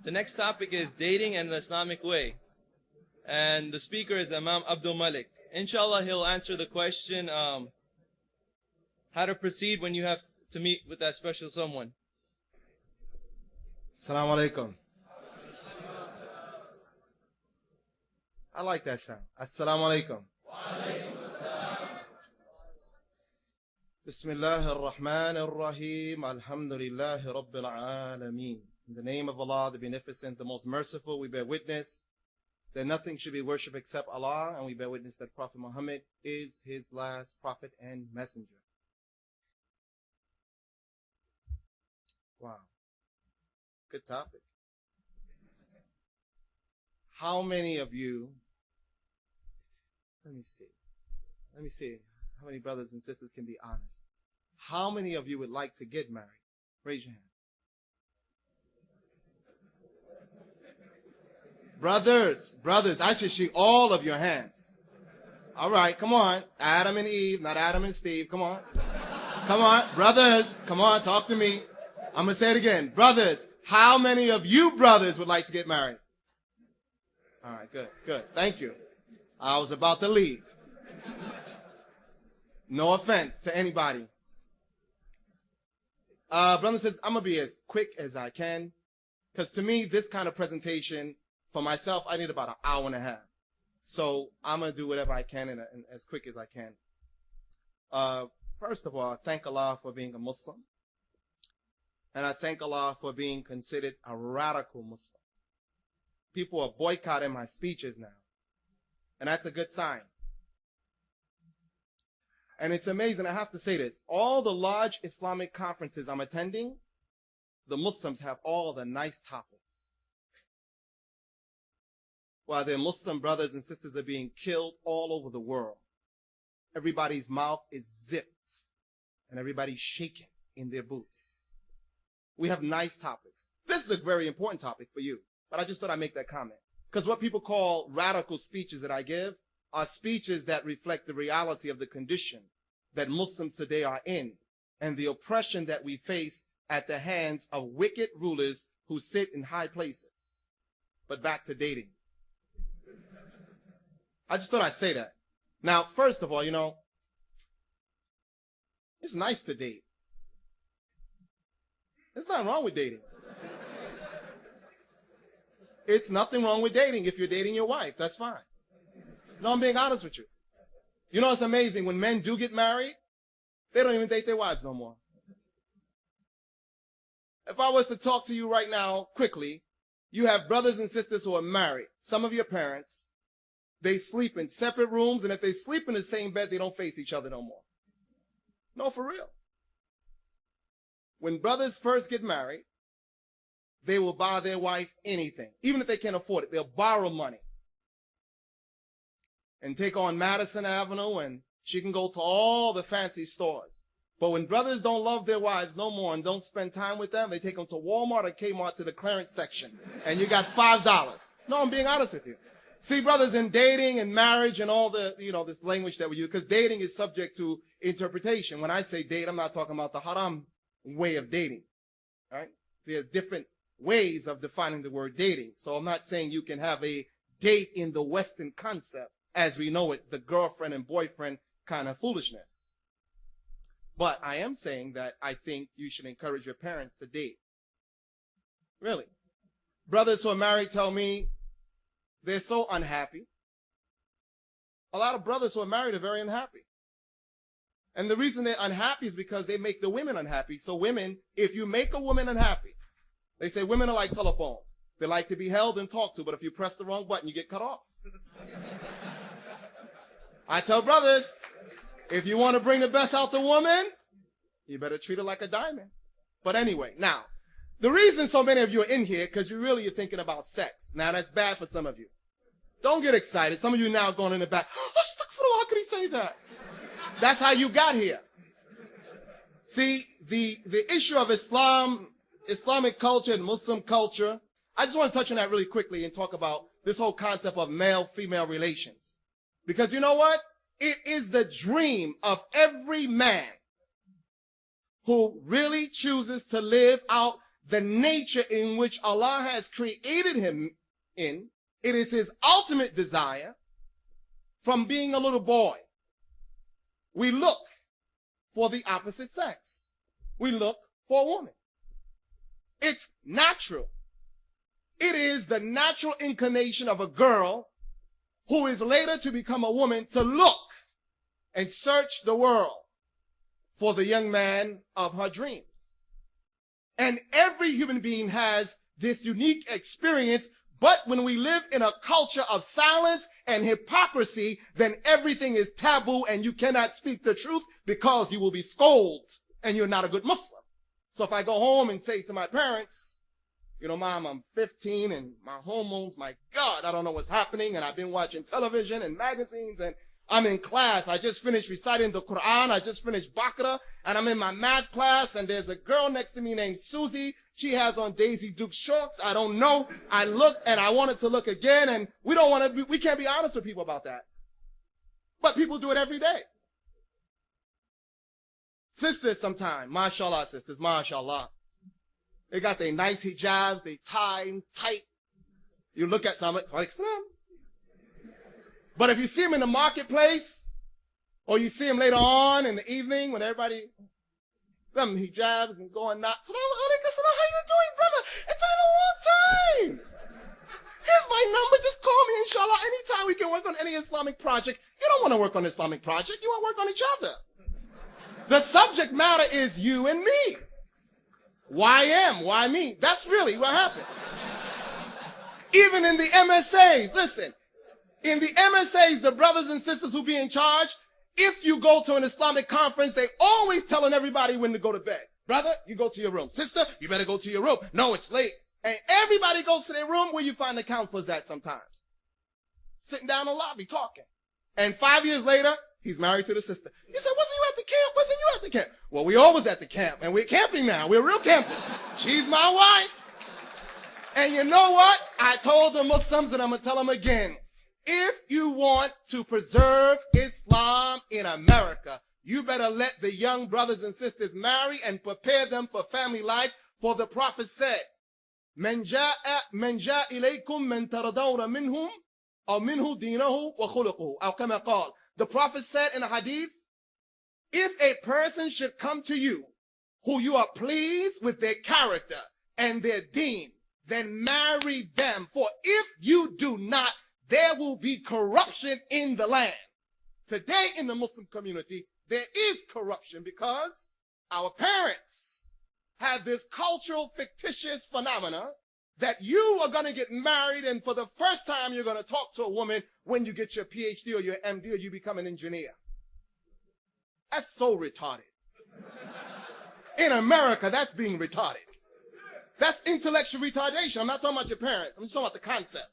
The next topic is dating and the Islamic way. And the speaker is Imam Abdul Malik. Inshallah, he'll answer the question, how to proceed when you have to meet with that special someone. Assalamu alaikum. I like that sound. Assalamu alaikum. Bismillah ar-Rahman ar-Rahim. Alhamdulillahi Rabbil Alameen. In the name of Allah, the Beneficent, the Most Merciful, we bear witness that nothing should be worshipped except Allah, and we bear witness that Prophet Muhammad is his last prophet and messenger. Wow. Good topic. How many of you, let me see how many brothers and sisters can be honest. How many of you would like to get married? Raise your hand. Brothers, I should see all of your hands. All right, come on. Adam and Eve, not Adam and Steve. Come on. Come on, brothers. Come on, talk to me. I'm going to say it again. Brothers, how many of you brothers would like to get married? All right, good. Thank you. I was about to leave. No offense to anybody. Brother says, I'm going to be as quick as I can. Because to me, this kind of presentation, for myself, I need about an hour and a half. So I'm going to do whatever I can and as quick as I can. First of all, I thank Allah for being a Muslim. And I thank Allah for being considered a radical Muslim. People are boycotting my speeches now. And that's a good sign. And it's amazing, I have to say this. All the large Islamic conferences I'm attending, the Muslims have all the nice topics. While their Muslim brothers and sisters are being killed all over the world, everybody's mouth is zipped and everybody's shaking in their boots. We have nice topics. This is a very important topic for you, but I just thought I'd make that comment. Because what people call radical speeches that I give are speeches that reflect the reality of the condition that Muslims today are in and the oppression that we face at the hands of wicked rulers who sit in high places. But back to dating. I just thought I'd say that. Now, first of all, it's nice to date. There's nothing wrong with dating. It's nothing wrong with dating if you're dating your wife. That's fine. No, I'm being honest with you. You know, it's amazing. When men do get married, they don't even date their wives no more. If I was to talk to you right now, quickly, you have brothers and sisters who are married. Some of your parents, they sleep in separate rooms, and if they sleep in the same bed, they don't face each other no more. No, for real. When brothers first get married, they will buy their wife anything. Even if they can't afford it, they'll borrow money and take on Madison Avenue, and she can go to all the fancy stores. But when brothers don't love their wives no more and don't spend time with them, they take them to Walmart or Kmart to the clearance section, and you got $5. No, I'm being honest with you. See, brothers, in dating and marriage and all the, this language that we use, because dating is subject to interpretation. When I say date, I'm not talking about the haram way of dating, right? There are different ways of defining the word dating. So I'm not saying you can have a date in the Western concept as we know it, the girlfriend and boyfriend kind of foolishness. But I am saying that I think you should encourage your parents to date. Really. Brothers who are married tell me they're so unhappy. A lot of brothers who are married are very unhappy. And the reason they're unhappy is because they make the women unhappy. So women, if you make a woman unhappy, they say women are like telephones. They like to be held and talked to, but if you press the wrong button, you get cut off. I tell brothers, if you want to bring the best out the woman, you better treat her like a diamond. But anyway, now, the reason so many of you are in here, because you're thinking about sex. Now, that's bad for some of you. Don't get excited. Some of you now going in the back, astaghfirullah, how could he say that? That's how you got here. See, the issue of Islamic culture and Muslim culture, I just want to touch on that really quickly and talk about this whole concept of male-female relations. Because you know what? It is the dream of every man who really chooses to live out the nature in which Allah has created him in. It is his ultimate desire from being a little boy. We look for the opposite sex. We look for a woman. It's natural. It is the natural inclination of a girl who is later to become a woman to look and search the world for the young man of her dreams. And every human being has this unique experience, but when we live in a culture of silence and hypocrisy, then everything is taboo and you cannot speak the truth because you will be scolded and you're not a good Muslim. So if I go home and say to my parents, you know, Mom, I'm 15 and my hormones, my God, I don't know what's happening, and I've been watching television and magazines, and I'm in class. I just finished reciting the Quran. I just finished Baqarah, and I'm in my math class, and there's a girl next to me named Susie. She has on Daisy Duke shorts. I don't know. I look, and I wanted to look again, and we can't be honest with people about that. But people do it every day. Sisters sometimes, mashallah sisters, mashallah. They got their nice hijabs, they tie them tight. You look at some, like, but if you see them in the marketplace, or you see them later on in the evening when everybody, them hijabs and going nuts, how you doing, brother? It's been a long time. Here's my number, just call me, inshallah, anytime we can work on any Islamic project. You don't want to work on Islamic project, you want to work on each other. The subject matter is you and me. Why me? That's really what happens. Even in the MSAs, listen, in the MSAs, the brothers and sisters who be in charge, if you go to an Islamic conference, they always telling everybody when to go to bed. Brother, you go to your room. Sister, you better go to your room. No, it's late. And everybody goes to their room where you find the counselors at sometimes. Sitting down in the lobby talking. And 5 years later, he's married to the sister. He said, wasn't you at the camp? Wasn't you at the camp? Well, we always at the camp, and we're camping now. We're real campers. She's my wife. And you know what? I told the Muslims, and I'm going to tell them again. If you want to preserve Islam in America, you better let the young brothers and sisters marry and prepare them for family life. For the Prophet said, "Man ja'a ilaykum man taradawna minhum aw minhu dinahu wa khuluquhu." Aw kama qala. The Prophet said in a hadith, if a person should come to you who you are pleased with their character and their deen, then marry them. For if you do not, there will be corruption in the land. Today in the Muslim community, there is corruption because our parents have this cultural fictitious phenomena that you are going to get married, and for the first time you're going to talk to a woman when you get your PhD or your MD or you become an engineer. That's so retarded. In America, that's being retarded. That's intellectual retardation. I'm not talking about your parents. I'm just talking about the concept.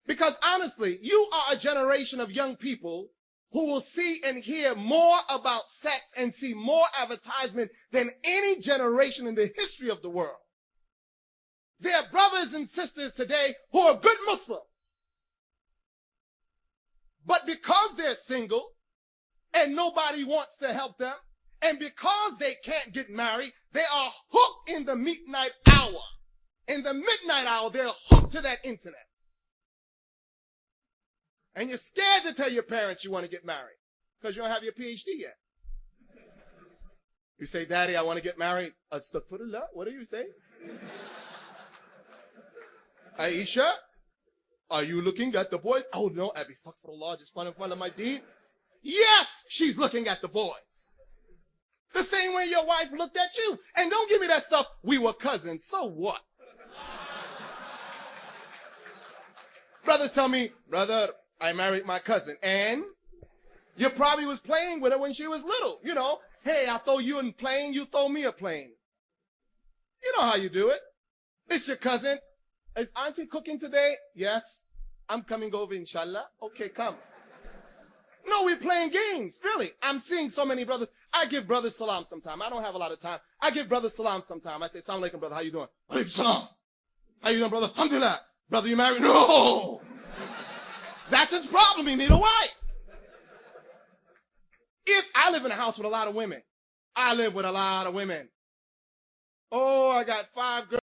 Because honestly, you are a generation of young people who will see and hear more about sex and see more advertisement than any generation in the history of the world. There are brothers and sisters today who are good Muslims. But because they're single and nobody wants to help them, and because they can't get married, they are hooked in the midnight hour. In the midnight hour, they're hooked to that internet. And you're scared to tell your parents you want to get married because you don't have your PhD yet. You say, Daddy, I want to get married. Astaghfirullah. What do you say? Aisha, are you looking at the boys? Oh, no, Abby, astaghfirullah, just fun in front of my deed. Yes, she's looking at the boys. The same way your wife looked at you. And don't give me that stuff, we were cousins. So what? Brothers tell me, brother, I married my cousin. And you probably was playing with her when she was little. You know, hey, I throw you a plane, you throw me a plane. You know how you do it. It's your cousin. Is auntie cooking today? Yes. I'm coming over, inshallah. Okay, come. No, we're playing games, really. I'm seeing so many brothers. I give brothers salam sometime. I don't have a lot of time. I give brothers salam sometime. I say, Assalamu alaikum, brother. How you doing? Alaikum salam. How you doing, brother? Alhamdulillah. Brother, you married? No. That's his problem. He need a wife. If I live in a house with a lot of women, I live with a lot of women. Oh, I got 5 girls.